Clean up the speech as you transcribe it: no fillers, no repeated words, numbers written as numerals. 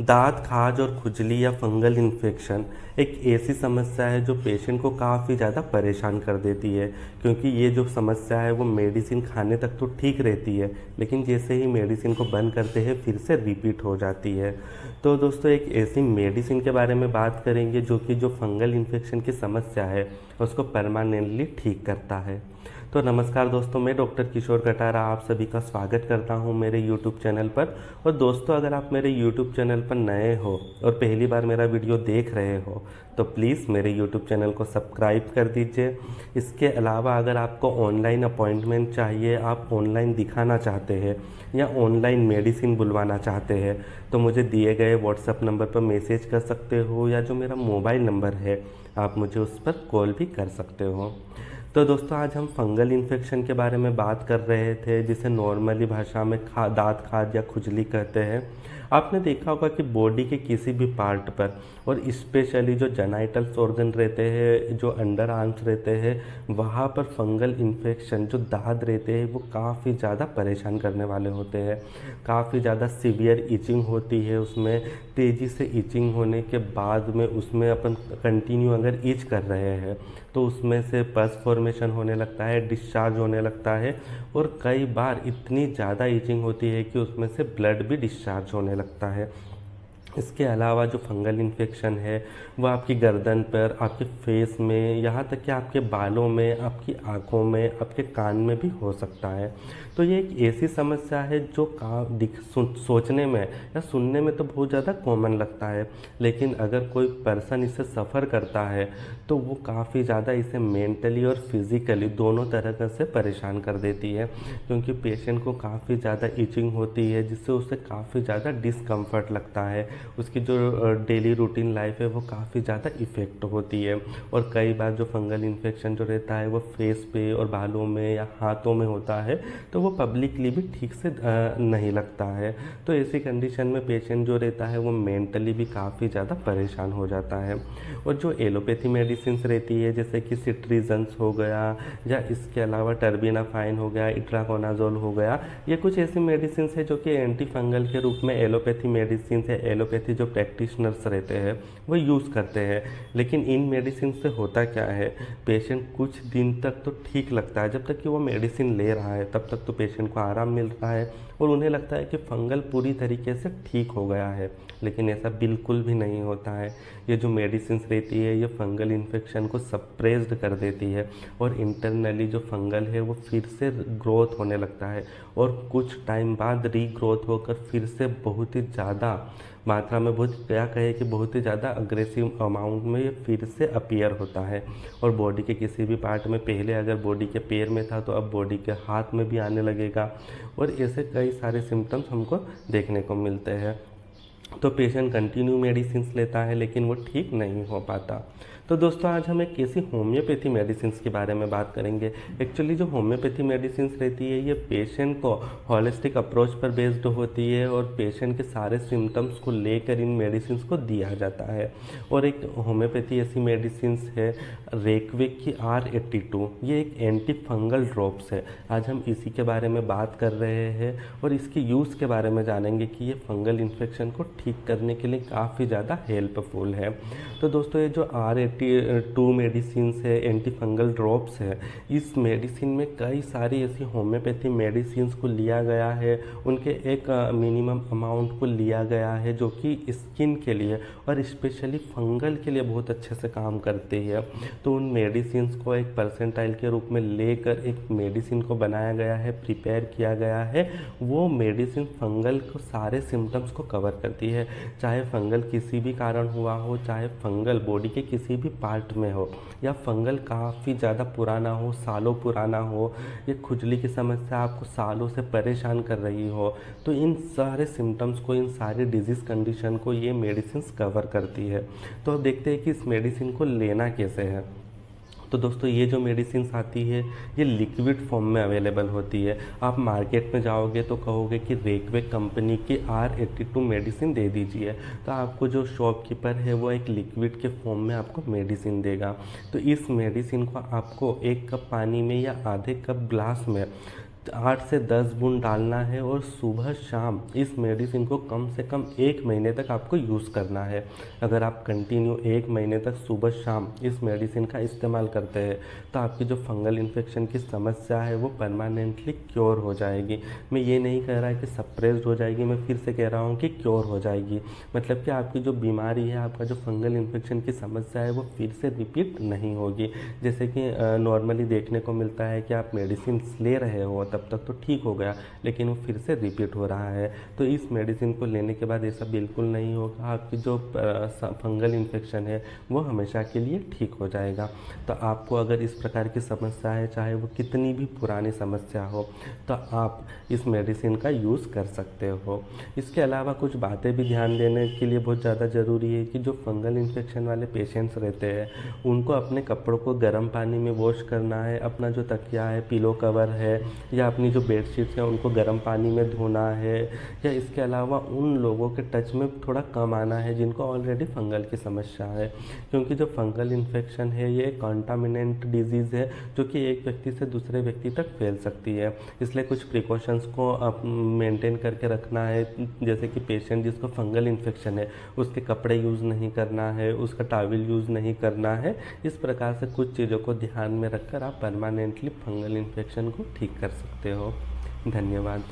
दाँत खाज और खुजली या फंगल इन्फेक्शन एक ऐसी समस्या है जो पेशेंट को काफ़ी ज़्यादा परेशान कर देती है, क्योंकि ये जो समस्या है वो मेडिसिन खाने तक तो ठीक रहती है, लेकिन जैसे ही मेडिसिन को बंद करते हैं फिर से रिपीट हो जाती है। तो दोस्तों एक ऐसी मेडिसिन के बारे में बात करेंगे जो कि जो फंगल इन्फेक्शन की समस्या है उसको परमानेंटली ठीक करता है। तो नमस्कार दोस्तों, मैं डॉक्टर किशोर कटारा आप सभी का स्वागत करता हूं मेरे यूट्यूब चैनल पर। और दोस्तों अगर आप मेरे यूट्यूब चैनल पर नए हो और पहली बार मेरा वीडियो देख रहे हो तो प्लीज़ मेरे यूट्यूब चैनल को सब्सक्राइब कर दीजिए। इसके अलावा अगर आपको ऑनलाइन अपॉइंटमेंट चाहिए, आप ऑनलाइन दिखाना चाहते हैं या ऑनलाइन मेडिसिन बुलवाना चाहते हैं तो मुझे दिए गए व्हाट्सएप नंबर पर मैसेज कर सकते हो, या जो मेरा मोबाइल नंबर है आप मुझे उस पर कॉल भी कर सकते हो। तो दोस्तों आज हम फंगल इन्फेक्शन के बारे में बात कर रहे थे, जिसे नॉर्मली भाषा में दाँत खाज या खुजली कहते हैं। आपने देखा होगा कि बॉडी के किसी भी पार्ट पर, और स्पेशली जो जेनाइटल्स ऑर्गन रहते हैं, जो अंडर आर्म्स रहते हैं, वहाँ पर फंगल इन्फेक्शन जो दाद रहते हैं वो काफ़ी ज़्यादा परेशान करने वाले होते हैं। काफ़ी ज़्यादा सीवियर इचिंग होती है उसमें। तेज़ी से इचिंग होने के बाद में उसमें अपन कंटिन्यू अगर इच कर रहे हैं तो उसमें से पस फॉर्मेशन होने लगता है, डिस्चार्ज होने लगता है, और कई बार इतनी ज़्यादा इचिंग होती है कि उसमें से ब्लड भी डिस्चार्ज होने लगता है। इसके अलावा जो फंगल इन्फेक्शन है वो आपकी गर्दन पर, आपके फेस में, यहाँ तक कि आपके बालों में, आपकी आँखों में, आपके कान में भी हो सकता है। तो ये एक ऐसी समस्या है जो सोचने में या सुनने में तो बहुत ज़्यादा कॉमन लगता है, लेकिन अगर कोई पर्सन इसे सफ़र करता है तो वो काफ़ी ज़्यादा इसे मेंटली और फिज़िकली दोनों तरह से परेशान कर देती है, क्योंकि पेशेंट को काफ़ी ज़्यादा इचिंग होती है जिससे उसे काफ़ी ज़्यादा डिस्कम्फर्ट लगता है। उसकी जो डेली रूटीन लाइफ है वो काफ़ी ज़्यादा इफ़ेक्ट होती है। और कई बार जो फंगल इन्फेक्शन जो रहता है वो फेस पे और बालों में या हाथों में होता है तो वो पब्लिकली भी ठीक से नहीं लगता है। तो ऐसी कंडीशन में पेशेंट जो रहता है वो मेंटली भी काफ़ी ज़्यादा परेशान हो जाता है। और जो एलोपैथी मेडिसिन रहती है जैसे कि सिट्रीजन्स हो गया, या इसके अलावा टर्बिनाफाइन हो गया, इट्राकोनाजोल हो गया, ये कुछ ऐसी मेडिसिन है जो कि एंटी फंगल के रूप में एलोपैथी मेडिसिन है, एलोपैथी जो प्रैक्टिशनर्स रहते हैं वो यूज़ करते हैं। लेकिन इन मेडिसिन से होता क्या है, पेशेंट कुछ दिन तक तो ठीक लगता है, जब तक कि वो मेडिसिन ले रहा है तब तक तो पेशेंट को आराम मिल रहा है और उन्हें लगता है कि फंगल पूरी तरीके से ठीक हो गया है, लेकिन ऐसा बिल्कुल भी नहीं होता है। ये जो मेडिसिन रहती है ये फंगल इन्फेक्शन को सप्रेस्ड कर देती है, और इंटरनली जो फंगल है वो फिर से ग्रोथ होने लगता है, और कुछ टाइम बाद रीग्रोथ होकर फिर से बहुत ही ज़्यादा मात्रा में, बहुत ही ज़्यादा अग्रेसिव अमाउंट में ये फिर से अपीयर होता है। और बॉडी के किसी भी पार्ट में, पहले अगर बॉडी के पैर में था तो अब बॉडी के हाथ में भी आने लगेगा, और ऐसे कई सारे सिम्टम्स हमको देखने को मिलते हैं। तो पेशेंट कंटिन्यू मेडिसिन लेता है लेकिन वो ठीक नहीं हो पाता। तो दोस्तों आज हम एक ऐसी होम्योपैथी मेडिसिन के बारे में बात करेंगे। एक्चुअली जो होम्योपैथी मेडिसिन रहती है ये पेशेंट को हॉलिस्टिक अप्रोच पर बेस्ड होती है, और पेशेंट के सारे सिम्टम्स को लेकर इन मेडिसिन को दिया जाता है। और एक होम्योपैथी ऐसी मेडिसिन है रेकविक की R82, ये एक एंटी फंगल ड्रॉप्स है। आज हम इसी के बारे में बात कर रहे हैं और इसके यूज़ के बारे में जानेंगे कि ये फंगल इन्फेक्शन को ठीक करने के लिए काफ़ी ज़्यादा हेल्पफुल है। तो दोस्तों ये जो R82 मेडिसिन है, एंटी फंगल ड्रॉप्स है, इस मेडिसिन में कई सारी ऐसी होम्योपैथी मेडिसिन को लिया गया है, उनके एक मिनिमम अमाउंट को लिया गया है जो कि स्किन के लिए और स्पेशली फंगल के लिए बहुत अच्छे से काम करती है। तो उन मेडिसिन को एक परसेंटाइल के रूप में लेकर एक मेडिसिन को बनाया गया है, प्रिपेयर किया गया है। वो मेडिसिन फंगल को सारे सिम्टम्स को कवर करती है, चाहे फंगल किसी भी कारण हुआ हो, चाहे फंगल बॉडी के किसी भी पार्ट में हो, या फंगल काफ़ी ज़्यादा पुराना हो, सालों पुराना हो, ये खुजली की समस्या आपको सालों से परेशान कर रही हो। तो इन सारे सिम्टम्स को, इन सारी डिजीज़ कंडीशन को ये मेडिसिन कवर करती है। तो अब देखते हैं कि इस मेडिसिन को लेना कैसे है। तो दोस्तों ये जो मेडिसिन आती है ये लिक्विड फॉर्म में अवेलेबल होती है। आप मार्केट में जाओगे तो कहोगे कि रेकवेक कंपनी की R82 मेडिसिन दे दीजिए, तो आपको जो शॉपकीपर है वो एक लिक्विड के फॉर्म में आपको मेडिसिन देगा। तो इस मेडिसिन को आपको 1 कप पानी में या आधे कप ग्लास में 8 से 10 बूंद डालना है और सुबह शाम इस मेडिसिन को कम से कम 1 महीने तक आपको यूज़ करना है। अगर आप कंटिन्यू 1 महीने तक सुबह शाम इस मेडिसिन का इस्तेमाल करते हैं तो आपकी जो फंगल इन्फेक्शन की समस्या है वो परमानेंटली क्योर हो जाएगी। मैं ये नहीं कह रहा कि सप्रेस्ड हो जाएगी, मैं फिर से कह रहा हूँ कि क्योर हो जाएगी। मतलब कि आपकी जो बीमारी है, आपका जो फंगल इन्फेक्शन की समस्या है वो फिर से रिपीट नहीं होगी। जैसे कि नॉर्मली देखने को मिलता है कि आप मेडिसिन ले रहे हो तब तक तो ठीक हो गया, लेकिन वो फिर से रिपीट हो रहा है। तो इस मेडिसिन को लेने के बाद ऐसा बिल्कुल नहीं होगा। आपकी जो फंगल इन्फेक्शन है वो हमेशा के लिए ठीक हो जाएगा। तो आपको अगर इस प्रकार की समस्या है, चाहे वो कितनी भी पुरानी समस्या हो, तो आप इस मेडिसिन का यूज़ कर सकते हो। इसके अलावा कुछ बातें भी ध्यान देने के लिए बहुत ज़्यादा ज़रूरी है कि जो फंगल इन्फेक्शन वाले पेशेंट्स रहते हैं उनको अपने कपड़ों को गर्म पानी में वॉश करना है। अपना जो तकिया है, पिलो कवर है या अपनी जो बेडशीट्स हैं उनको गर्म पानी में धोना है। या इसके अलावा उन लोगों के टच में थोड़ा कम आना है जिनको ऑलरेडी फंगल की समस्या है, क्योंकि जो फंगल इन्फेक्शन है ये कॉन्टामिनेंट डिजीज़ है जो कि एक व्यक्ति से दूसरे व्यक्ति तक फैल सकती है। इसलिए कुछ प्रिकॉशंस को मेंटेन करके रखना है, जैसे कि पेशेंट जिसको फंगल इन्फेक्शन है उसके कपड़े यूज़ नहीं करना है, उसका टॉवल यूज़ नहीं करना है। इस प्रकार से कुछ चीज़ों को ध्यान में रखकर आप परमानेंटली फंगल इन्फेक्शन को ठीक कर सकते हो। धन्यवाद।